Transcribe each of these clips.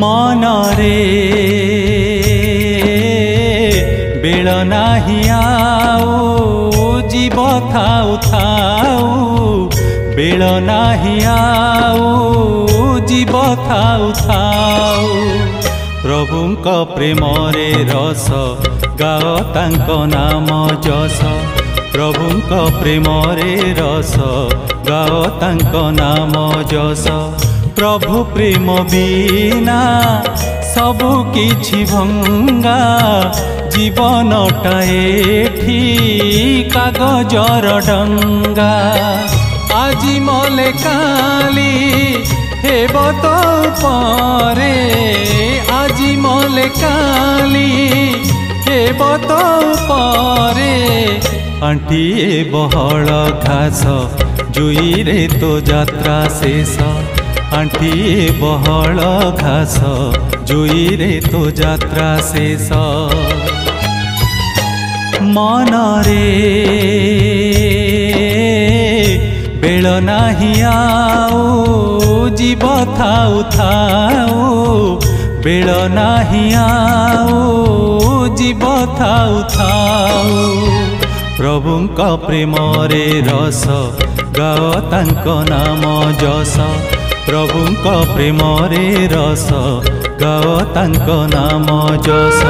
मनरे bell नाही आउ जीव थाउ थाउ बेल नाही आउ जीव थाउ थाउ प्रभुंक प्रेमरे रस गाओ तांक नाम जस प्रभुंक प्रेमरे रस गाओ तांक नाम जस प्रभु प्रेम बिना सबु किछि भंगा जीवनटा एठी कागजर डंगा आजी मले काली हेब तो परे आजी मले काली हेब तो परे आंटीए बहल घास जुई रे तो यात्रा शेष आंटीए बहल घास जुई रे तो यात्रा शेष मनरे बेल नाही आउ जीव थाउ थाउ बेल नाही आउ जीव थाउ थाउ प्रभुंक प्रेमरे रस गाओ तांक नाम जस प्रभुंक प्रेमरे रस गाओ तांक नाम जस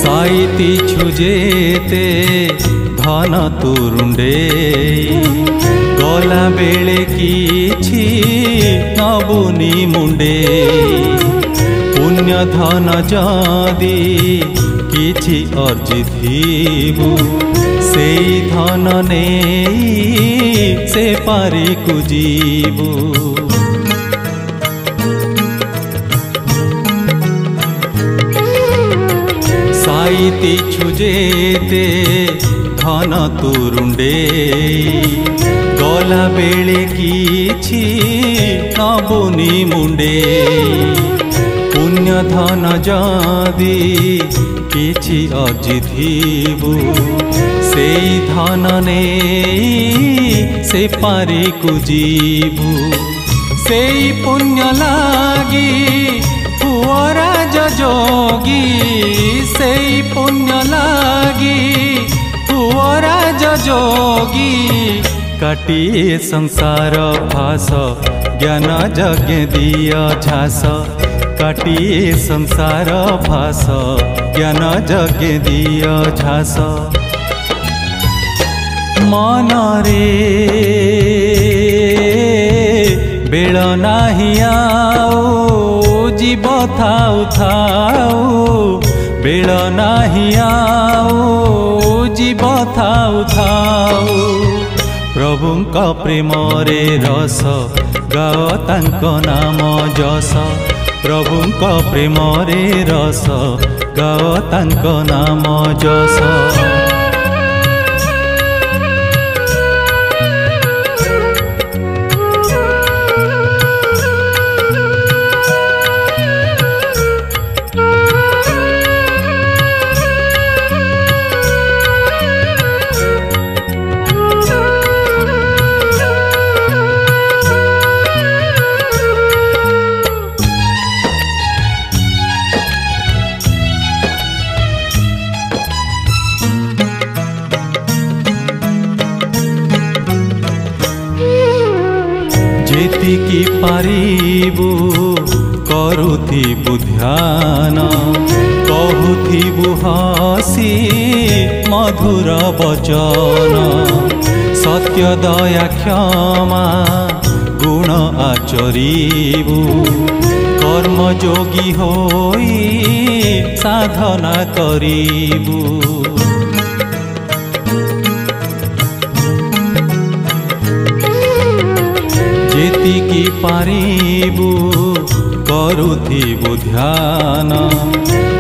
साइती छुजेते धन तुरुंडे गला बेले किछि नबुनी मुंडे पुण्य धन जदि किछि अर्जिथिबु सेई धन नेई से पारी कुजीबु साइती छुजेते धन तुरुंडे गला बेले किछि नबुनी मुंडे पुण्य धन जदि किछि अर्जिथिबु सेई धन नेई से पारी कुजीबु सेई पुण्य लागी राज जोगी सेई पुण्य लागी राज जोगी काटिए संसार फास ज्ञान यज्ञ दिया झास काटिए संसार फास ज्ञान यज्ञ दिया झास मनरे बेल नाही आउ जीव थाउ थाउ बेल नाही आउ जीव थाउ थाउ प्रभुंक प्रेमरे रस गाओ तांक नाम जस प्रभुंक प्रेमरे रस गाओ तांक नाम जस जेतिकी पारिबु करुथिबु ध्यान कहुथिबु हसी मधुर वचन सत्य दया क्षमा गुण आचरिबु कर्मयोगी होई साधना करिबु कि पारिबु करुथिबु ध्यान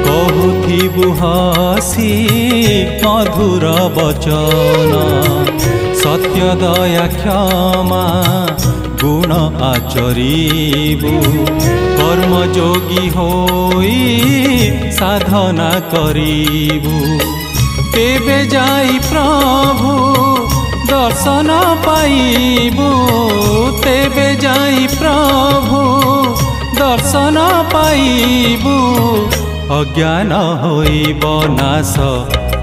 कहुथिबु हसी मधुर वचन सत्य दया क्षमा गुण आचरिबु कर्मयोगी होई साधना करिबु तेबे जाई प्रभु दर्शन पाइबु तेबे जाई प्रभु दर्शन पाइबु अज्ञान होइब नाश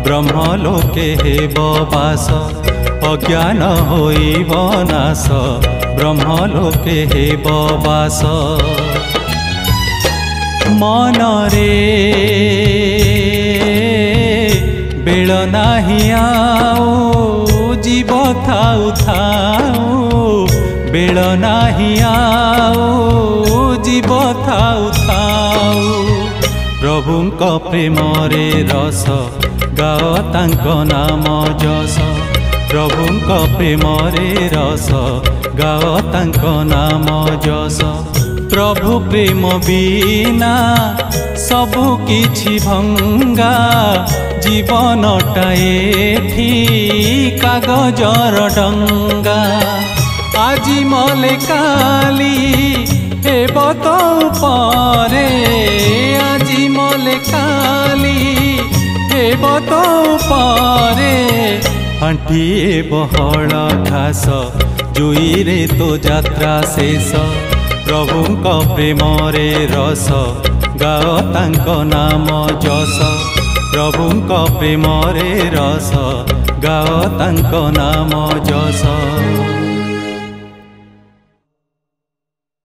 ब्रह्मलोके हेब वास अज्ञान होइब नाश ब्रह्मलोके हेब वास मनरे बेल नाही आओ जीव थाउ थाउ बेल नाही आओ जीव थाउ थाउ प्रभुंक प्रेमरे रस गाओ तांक नाम जस प्रभुंक प्रेमरे रस गाओ तांक नाम जस प्रभु प्रेम बिना सबु किछि भंगा जीवनटा एठी कागजर डंगा आजी मले काली हेब तो परे आजी मले काली हेब तो परे हांटिए बहल घास जुईरे तो यात्रा शेष प्रभुंक प्रेमरे रस गाओ तांक नाम जस प्रभुंक प्रेमरे रस गाओ तांक नाम जस।